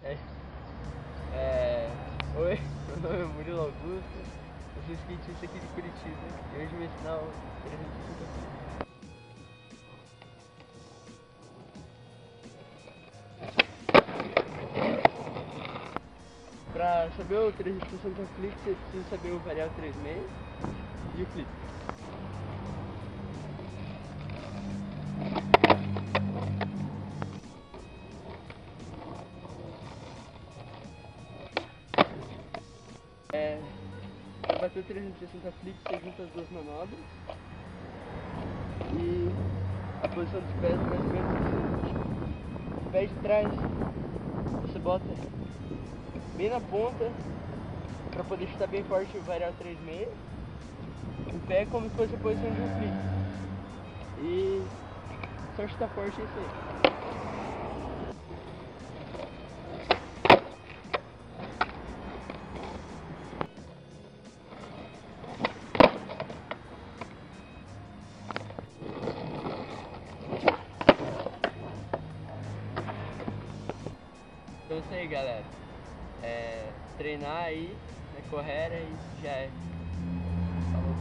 É, oi, meu nome é Murilo Augusto, eu sou skatista aqui de Curitiba e hoje vou ensinar o 360 flip. Pra saber o 360 flip, você precisa saber o varial 36 e o flip. Para bater o 360 flip, você junta as duas manobras e a posição dos pés mais ou menos assim. Os pés de trás você bota bem na ponta para poder chutar bem forte o varial 36. O pé é como se fosse a posição de um flip. E só chutar forte é isso aí. Então é isso aí, galera. Treinar aí, correr e já é. Falou.